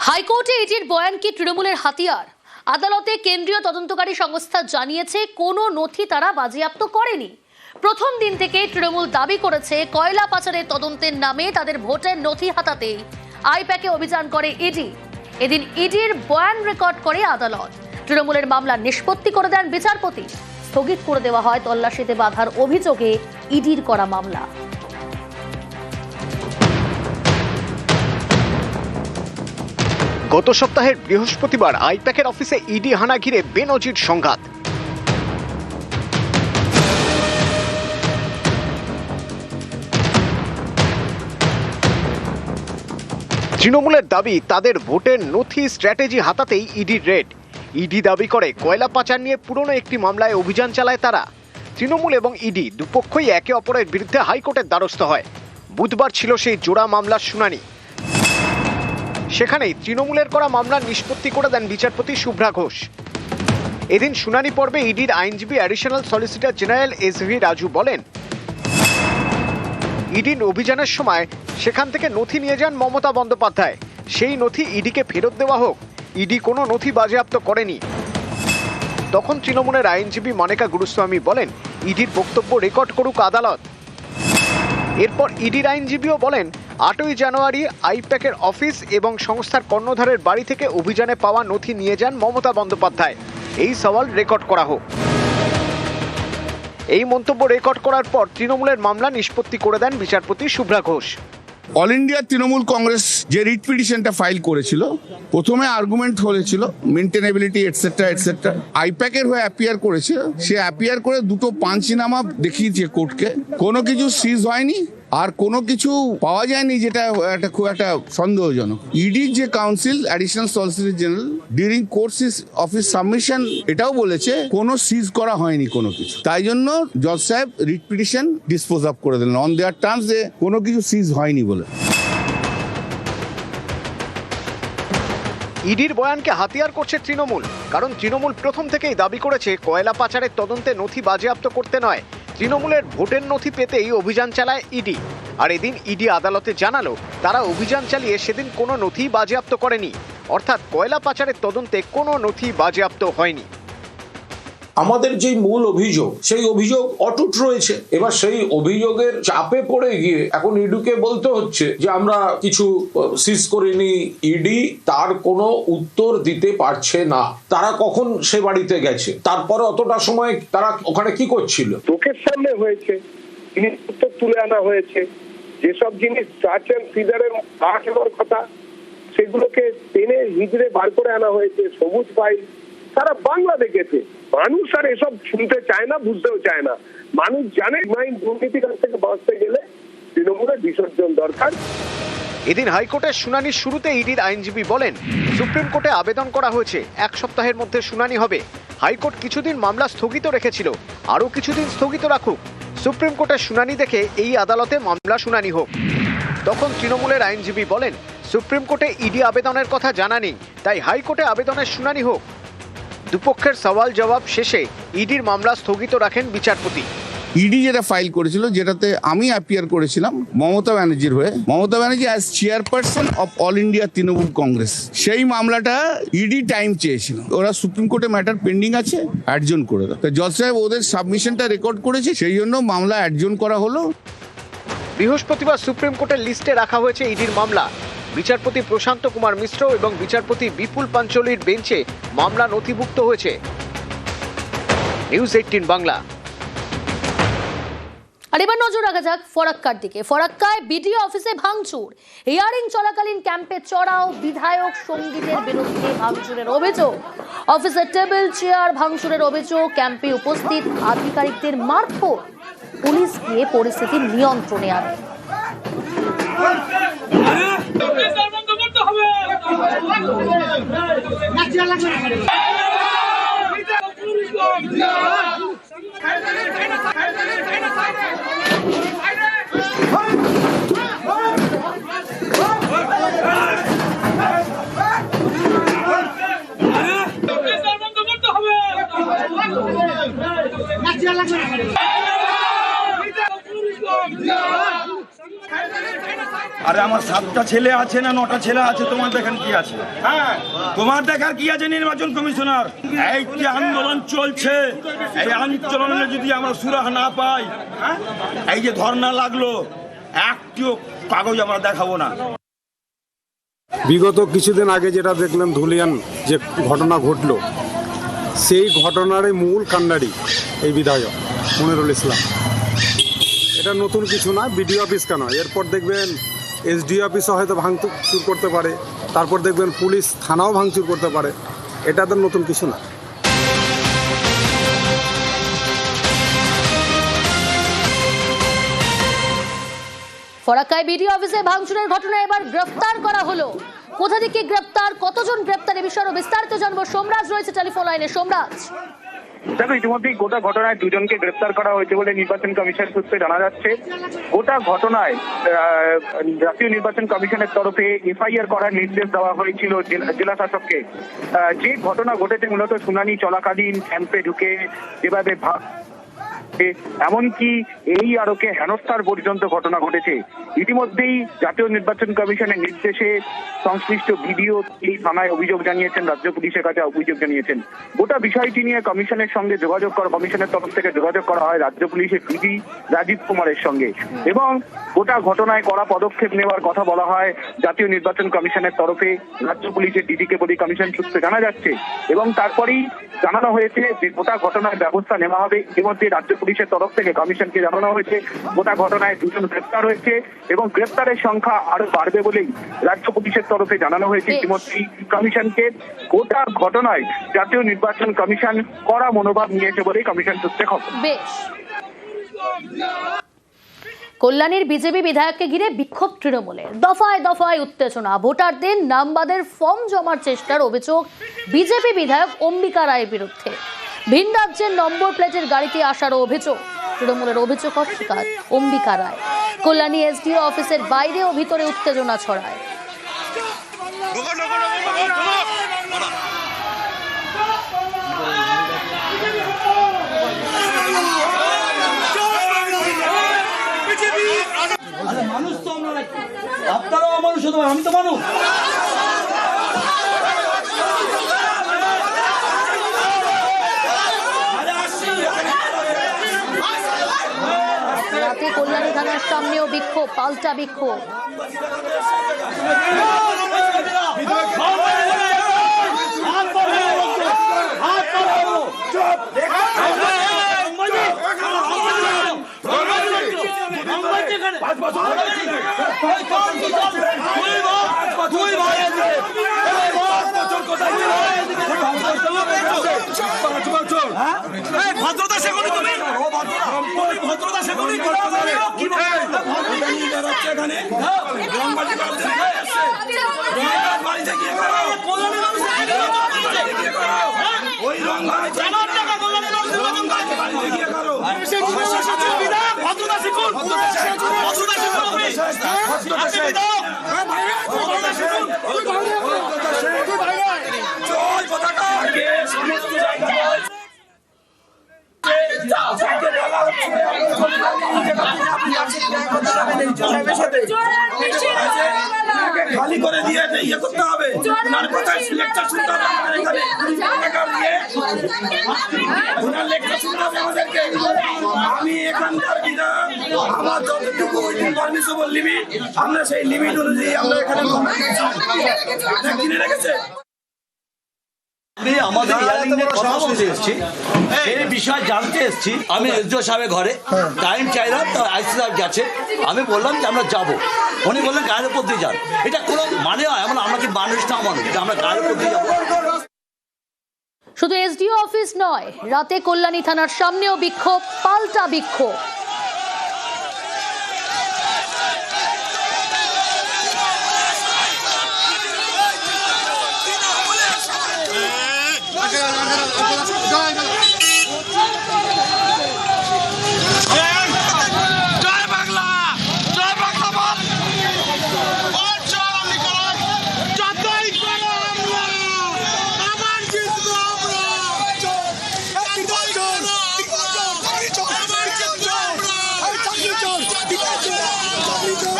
হাইকোর্টে ইডির বয়ান কি তৃণমূলের হাতিয়ার? আদালতে কেন্দ্রীয় তদন্তকারী সংস্থা জানিয়েছে কোনো নথি তারা বাজেয়াপ্ত করেনি। প্রথম দিন থেকে তৃণমূল দাবি করেছে কয়লা পাচারের তদন্তের নামে তাদের ভোটের নথি হাতাতে আইপ্যাকে অভিযান করে ইডি। এদিন ইডির বয়ান রেকর্ড করে আদালত। তৃণমূলের মামলা নিষ্পত্তি করে দেন বিচারপতি। স্থগিত করে দেওয়া হয় তল্লাশিতে বাধার অভিযোগে ইডির করা মামলা। গত সপ্তাহের বৃহস্পতিবার আইপ্যাকের অফিসে ইডি হানা ঘিরে বেনজির সংঘাত। তৃণমূলের দাবি তাদের ভোটের নথি স্ট্র্যাটেজি হাতাতেই ইডির রেড। ইডি দাবি করে কয়লা পাচার নিয়ে পুরনো একটি মামলায় অভিযান চালায় তারা। তৃণমূল এবং ইডি দুপক্ষই একে অপরের বিরুদ্ধে হাইকোর্টের দ্বারস্থ হয়। বুধবার ছিল সেই জোড়া মামলার শুনানি। সেখানেই তৃণমূলের করা মামলার নিষ্পত্তি করে দেন বিচারপতি শুভ্রা ঘোষ। এদিন শুনানি পর্বে ইডির আইনজীবী অ্যাডিশনাল সলিসিটর জেনারেল এস.ভি. রাজু বলেন, ইডির অভিযানের সময় সেখান থেকে নথি নিয়ে যান মমতা বন্দ্যোপাধ্যায়। সেই নথি ইডিকে ফেরত দেওয়া হোক। ইডি কোনো নথি বাজেয়াপ্ত করেনি। তখন তৃণমূলের আইনজীবী মনিকা গুরুস্বামী বলেন, ইডির বক্তব্য রেকর্ড করুক আদালত। এরপর ইডির আইনজীবীও বলেন, 8ই জানুয়ারি আইপ্যাকের অফিস এবং সংস্থার কর্ণধারের বাড়ি থেকে অভিযানে পাওয়া নথি নিয়ে যান মমতা বন্দ্যোপাধ্যায়। এই সওয়াল রেকর্ড করা হোক। এই মন্তব্য রেকর্ড করার পর তৃণমূলের মামলা নিষ্পত্তি করে দেন বিচারপতি শুভ্রা ঘোষ। অল ইন্ডিয়া তৃণমূল কংগ্রেস যে রিট পিটিশনটা ফাইল করেছিল, প্রথমে আর্গুমেন্ট হয়েছিল মেনটেনেবিলিটি এটসেট্রা এটসেট্রা। আইপ্যাকের হয়ে অ্যাপিয়ার করেছে, সে অ্যাপিয়ার করে দুটো পাঞ্চনামা দেখিয়েছে কোর্টকে। কোনো কিছু সিজ হয়নি আর কোনো কিছু পাওয়া যায়নি, যেটা একটা খুব একটা সন্দেহজনক। ইডির যে council additional solicitor general during course of his submission এটাও বলেছে কোনো সিজ করা হয়নি কোনো কিছু। তাই জন্য জজ সাহেব রিট পিটিশন ডিসপোজ অফ করে দিলেন অন দেয়ার টার্মস যে কোনো কিছু সিজ হয়নি বলে। ইডির বয়ানকে হাতিয়ার করছে তৃণমূল, কারণ তৃণমূল প্রথম থেকেই দাবি করেছে কয়লা পাচারের তদন্তে নথি বাজেয়াপ্ত করতে নয়, তৃণমূলের ভোটের নথি পেতেই অভিযান চালায় ইডি। আর এদিন ইডি আদালতে জানালো তারা অভিযান চালিয়ে সেদিন কোনো নথি বাজেয়াপ্ত করেনি, অর্থাৎ কয়লা পাচারের তদন্তে কোনো নথি বাজেয়াপ্ত হয়নি। আমাদের যে মূল অভিযোগ, সেই অভিযোগ অটুট রয়েছে। এবার সেই অভিযোগের চাপে পড়ে গিয়ে এখন ইডিকে বলতে হচ্ছে যে আমরা কিছু সিজ করিনি। ইডি তার কোনো উত্তর দিতে পারছে না। তারা কখন সে বাড়িতে গেছে, তারপরে অতটা সময় তারা ওখানে কি করছিল, চোখের সামনে হয়েছে, জিনিসপত্র তুলে আনা হয়েছে। যেসব জিনিস সার্চ অ্যান্ড সিজারের কাজ হওয়ার কথা, সেগুলোকে টেনে হিজড়ে বার করে আনা হয়েছে। সবুজ ফাইল সারা বাংলা দেখেছে। মানুষ আর এসব শুনতে চায় না, বুঝতেও চায় না। মানুষ জানে দুর্নীতির কাছ থেকে বাঁচতে গেলে তৃণমূলের বিসর্জন দরকার। এদিন হাইকোর্টের শুনানির শুরুতে ইডির আইনজীবী বলেন, সুপ্রিম কোর্টে আবেদন করা হয়েছে, 1 সপ্তাহের মধ্যে শুনানি হবে। হাইকোর্ট কিছুদিন মামলা স্থগিত রেখেছিল, আরও কিছুদিন স্থগিত রাখুক। সুপ্রিম কোর্টের শুনানি দেখে এই আদালতে মামলা শুনানি হোক। তখন তৃণমূলের আইনজীবী বলেন, সুপ্রিম কোর্টে ইডি আবেদনের কথা জানা নেই, তাই হাইকোর্টে আবেদনের শুনানি হোক। দুপক্ষের সওয়াল জবাব শেষে ইডির মামলা স্থগিত রাখেন বিচারপতি। ইডি যেটা ফাইল করেছিল, যেটাতে আমি অ্যাপিয়ার করেছিলাম মমতা ব্যানার্জির হয়ে, Mamata Banerjee as chairperson of all India Trinamool Congress, সেই মামলাটা ইডি টাইম চেয়েছিল। ওরা সুপ্রিম কোর্টে ম্যাটার পেন্ডিং আছে, অ্যাডজন করে দাও। জজ সাহেব ওদের সাবমিশনটা রেকর্ড করেছে, সেই জন্য মামলা অ্যাডজন করা হলো। বৃহস্পতিবার সুপ্রিম কোর্টের লিস্টে রাখা হয়েছে ইডির মামলা। বিচারপতি প্রশান্ত কুমার মিশ্র এবং বিচারপতি বিপুল পাঞ্চলির বেঞ্চে মামলা নথিভুক্ত হয়েছে। নিউজ 18 বাংলা। আর এবার নজর রাখা যাক ফরাক্কার দিকে। ফরাক্কায় বিডিও অফিসে ভাঙচুর। হিয়ারিং চলাকালীন ক্যাম্পে চড়াও বিধায়ক সঙ্গীতের বিরুদ্ধে ভাঙচুরের অভিযোগ। অফিসের টেবিল চেয়ার ভাঙচুরের অভিযোগ। ক্যাম্পে উপস্থিত আধিকারিকদের মারধর। পুলিশ গিয়ে পরিস্থিতি নিয়ন্ত্রণে আনে। আরে আমার 7টা ছেলে আছে না 9টা ছেলে আছে, তোমার দেখার কি আছে? হ্যাঁ, তোমার দেখার কি আছে নির্বাচন কমিশনার? এই যে আন্দোলন চলছে, এই আন্দোলনে যদি আমরা সুরাহা না পাই, এই যে ধর্ণা লাগলো, একটিও কাগজ আমরা দেখাবো না। বিগত কিছুদিন আগে যেটা দেখলাম ধুলিয়ান যে ঘটনা ঘটলো, সেই ঘটনারই মূল কাণ্ডারি এই বিধায়ক মনিরুল ইসলাম। এটা নতুন কিছু না, বিডিও অফিস কেন, এরপর দেখবেন এসডিও অফিসও হয়তো ভাঙচুর করতে পারে, তারপর দেখবেন পুলিশ থানাও ভাঙচুর করতে পারে, এটা তো নতুন কিছু না। ফরাক্কায় বিডিও অফিসে ভাঙচুরের ঘটনায় এবার গ্রেফতার করা হলো। কোথা থেকে গ্রেফতার, কতজন গ্রেফতার, এ বিষয়ে বিস্তারিত জানবো। সোমরাজ রয়েছে টেলিফোন লাইনে। সোমরাজ, দেখো, ইতিমধ্যেই গোটা ঘটনায় 2 জনকে গ্রেফতার করা হয়েছে বলে নির্বাচন কমিশন সূত্রে জানা যাচ্ছে। গোটা ঘটনায় জাতীয় নির্বাচন কমিশনের তরফে এফআইআর করার নির্দেশ দেওয়া হয়েছিল জেলা শাসককে। যে ঘটনা ঘটেছে মূলত শুনানি চলাকালীন ক্যাম্পে ঢুকে যেভাবে এমনকি এই আরোকে হেনস্থার পর্যন্ত ঘটনা ঘটেছে। ইতিমধ্যেই জাতীয় নির্বাচন কমিশনের নির্দেশে সংশ্লিষ্ট বিডিও এই থানায় অভিযোগ জানিয়েছেন, রাজ্য পুলিশের কাছে অভিযোগ জানিয়েছেন। গোটা বিষয়টি নিয়ে কমিশনের সঙ্গে কমিশনের তরফ থেকে যোগাযোগ করা হয় রাজ্য পুলিশের ডিজি রাজীব কুমারের সঙ্গে, এবং গোটা ঘটনায় কড়া পদক্ষেপ নেওয়ার কথা বলা হয় জাতীয় নির্বাচন কমিশনের তরফে রাজ্য পুলিশের ডিজিকে বলে কমিশন সূত্রে জানা যাচ্ছে। এবং তারপরেই জানানো হয়েছে যে গোটা ঘটনায় ব্যবস্থা নেওয়া হবে। ইতিমধ্যে রাজ্য পুলিশের তরফ থেকে কমিশনকে জানানো হয়েছে গোটা ঘটনায় 2 জন গ্রেফতার হয়েছে এবং গ্রেফতারের সংখ্যা আরো বাড়বে বলেই রাজ্য পুলিশের তরফে জানানো হয়েছে ইতিমধ্যেই কমিশনকে। গোটা ঘটনায় জাতীয় নির্বাচন কমিশন কড়া মনোভাব নিয়েছে বলেই কমিশন সূত্রে খবর। বেশ। কল্যাণীর বিজেপি বিধায়ককে ঘিরে বিক্ষোভ তৃণমূলের, দফায় দফায় উত্তেজনা, ভোটারদের নামবাদের ফর্ম জমার চেষ্টার অভিযোগ বিজেপি বিধায়ক অম্বিকা রায়ের বিরুদ্ধে। ভিন রাজ্যের নম্বর প্লেটের গাড়িতে আসারও অভিযোগ। তৃণমূলের অভিযোগ অস্বীকার অম্বিকা রায়। কল্যাণী এসডিও অফিসের বাইরে ও ভিতরে উত্তেজনা ছড়ায়। মানুষ তো আমরা, আপনারাও মানুষ, আমি তো মানুষ। রাতে কল্যাণী থানার সামনেও বিক্ষোভ, পাল্টা বিক্ষোভ। ভদ্রতা শেখনি তুমি, ভদ্রতা শেখনি এখানে ওই রং ভদ্রতা শিখুন, ভদ্রতা খালি করে দিয়ে ইয়ে করতে হবে, লেকচার শুনতে হবে আমাদেরকে। আমি এখানকার বিধান, আমার যতটুকু পারমিশন লিমিট, আমরা সেই লিমিট অনুযায়ী আমরা এখানে কিনে রেখেছে। আমাদের হিয়ারিং এর কথা শুনতে এসেছি, এই বিষয় জানতে এসেছি। আমি এসডিও সাহেবের ঘরে টাইম চাইলাম, তো আইসি সাহেব গেছে, আমি বললাম যে আমরা যাবো। উনি বললেন গায়ের উপর দিয়ে যান। এটা কোনো মানে হয়? এমন আমরা কি মানুষ না মানুষ যে আমরা গায়ের উপর দিয়ে যাবো? শুধু এসডিও অফিস নয়, রাতে কল্যাণী থানার সামনেও বিক্ষোভ, পাল্টা বিক্ষোভ।